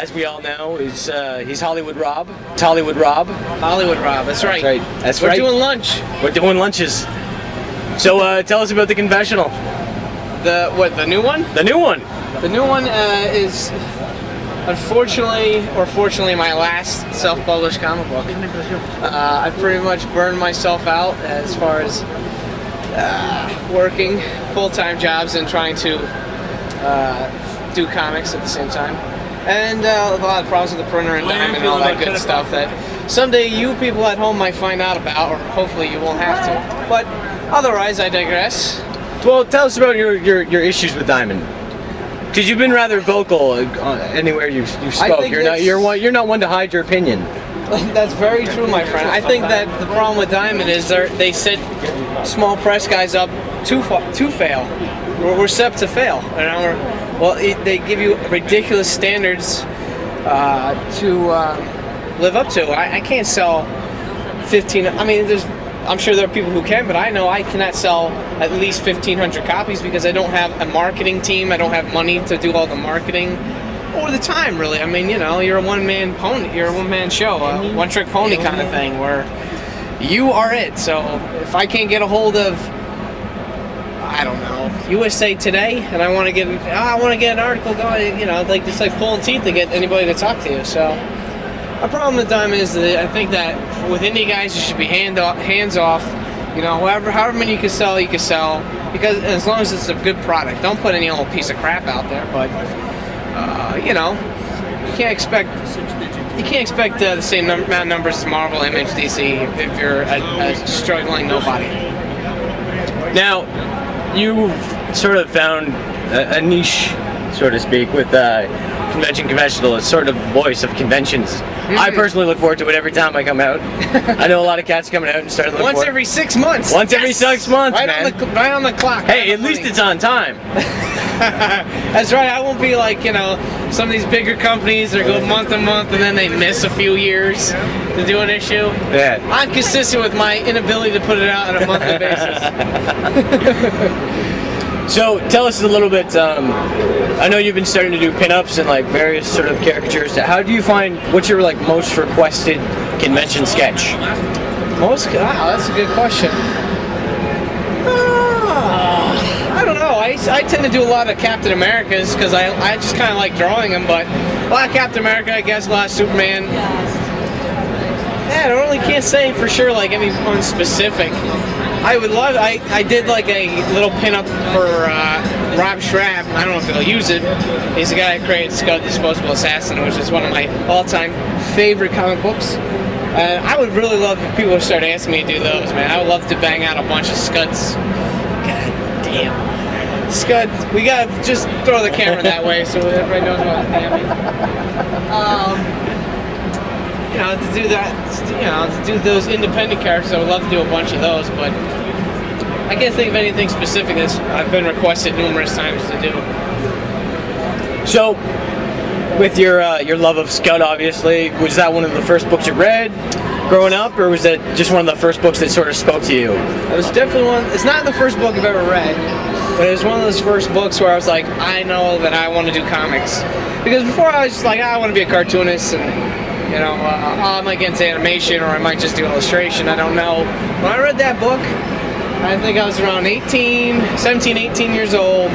as we all know, is he's Hollywood Rob. It's Hollywood Rob. Hollywood Rob, that's right. That's right. We're doing lunch. We're doing lunches. So tell us about the confessional. The new one? The new one. The new one is, unfortunately, or fortunately, my last self-published comic book. I pretty much burned myself out as far as working full-time jobs and trying to do comics at the same time. And a lot of problems with the printer and diamond and all that good stuff that someday you people at home might find out about, or hopefully you won't have to. But otherwise, I digress. Well, tell us about your issues with diamond. Because you've been rather vocal anywhere you spoke. You're not one to hide your opinion. That's very true, my friend. I think that the problem with diamond is they set small press guys up to fail. We're set up to fail. They give you ridiculous standards to live up to. I can't sell 15. I mean, I'm sure there are people who can, but I know I cannot sell at least 1,500 copies because I don't have a marketing team. I don't have money to do all the marketing or the time, really. I mean, you know, you're a one-man pony. You're a one-man show, a one-trick pony kind of thing where you are it. So if I can't get a hold of, I don't know, USA Today, and I want to get an article going, you know, like it's like pulling teeth to get anybody to talk to you. So my problem with diamond is that I think that with indie guys, you should be hands off. You know, however many you can sell, because as long as it's a good product, don't put any old piece of crap out there. But you know, you can't expect the same amount of numbers as Marvel, Image, DC if you're a struggling nobody. Now, you sort of found a niche, so to speak, with Covention Confessional, as sort of voice of conventions. I personally look forward to it every time I come out. I know a lot of cats coming out and starting to look Once every 6 months. Once every 6 months, right man. Right on the clock. Hey, at least it's on time. That's right. I won't be like, you know, some of these bigger companies that go month to month and then they miss a few years to do an issue. Yeah. I'm consistent with my inability to put it out on a monthly basis. So tell us a little bit, I know you've been starting to do pinups and like various sort of caricatures. How do you find, what's your like most requested convention sketch? Wow, that's a good question. I don't know, I tend to do a lot of Captain Americas because I just kind of like drawing them, but a lot of Captain America, I guess, a lot of Superman. Yeah, I really can't say for sure like any one specific. I did like a little pinup for Rob Reily. I don't know if he'll use it. He's the guy that created Scud, Disposable Assassin, which is one of my all-time favorite comic books. And I would really love if people would start asking me to do those, man. I would love to bang out a bunch of Scuds. God damn. Scud, we gotta just throw the camera that way so everybody knows about the damn. You know, to do that, you know, to do those independent characters, I would love to do a bunch of those, but I can't think of anything specific that I've been requested numerous times to do. So, with your love of Scud, obviously, was that one of the first books you read growing up, or was that just one of the first books that sort of spoke to you? It was definitely one. It's not the first book I've ever read, but it was one of those first books where I was like, I know that I want to do comics. Because before I was just like, I want to be a cartoonist, and you know, I might get into animation, or I might just do illustration, I don't know. When I read that book, I think I was around 17, 18 years old.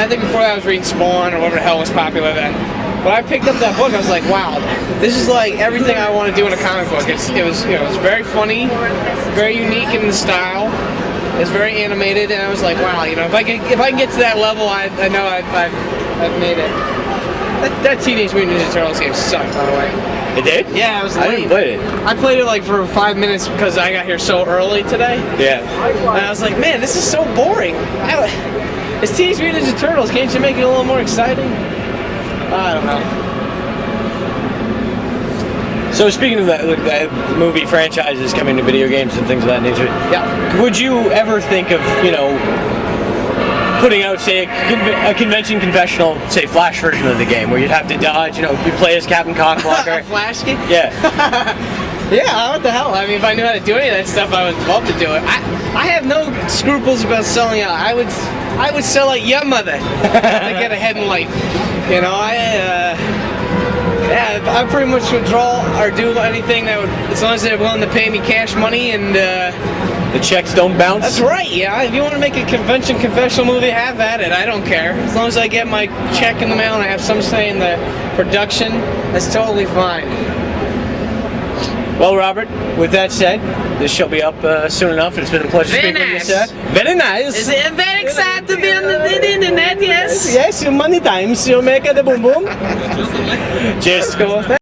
I think before that I was reading Spawn, or whatever the hell was popular then. When I picked up that book, I was like, wow, this is like everything I want to do in a comic book. It was very funny, very unique in the style. It's very animated, and I was like, wow, you know, if I can get to that level, I know I've made it. That Teenage Mutant Ninja Turtles game sucked, by the way. It did? Yeah, I was late. I didn't play it. I played it like for 5 minutes because I got here so early today. Yeah. And I was like, man, this is so boring. It's Teenage Mutant Ninja Turtles. Can't you make it a little more exciting? I don't know. So speaking of that, like, the movie franchises coming to video games and things of that nature, yeah. Would you ever think of, you know, putting out, say, a Convention Confessional, say, Flash version of the game, where you'd have to dodge, you know, you play as Captain Cockblocker. A Flash game? Yeah. Yeah, what the hell? I mean, if I knew how to do any of that stuff, I would love to do it. I have no scruples about selling out. I would sell like your mother to get ahead in life. You know, I pretty much would draw or do anything that would, as long as they're willing to pay me cash money and. The checks don't bounce? That's right, yeah. If you want to make a convention confessional movie, have at it. I don't care. As long as I get my check in the mail and I have some say in the production, that's totally fine. Well, Robert, with that said, this shall be up soon enough. It's been a pleasure Very speaking nice. with you, sir. Very nice. Is it very excited to be on the internet, yes? Yes, many times you make it a boom boom. Cheers. Cool.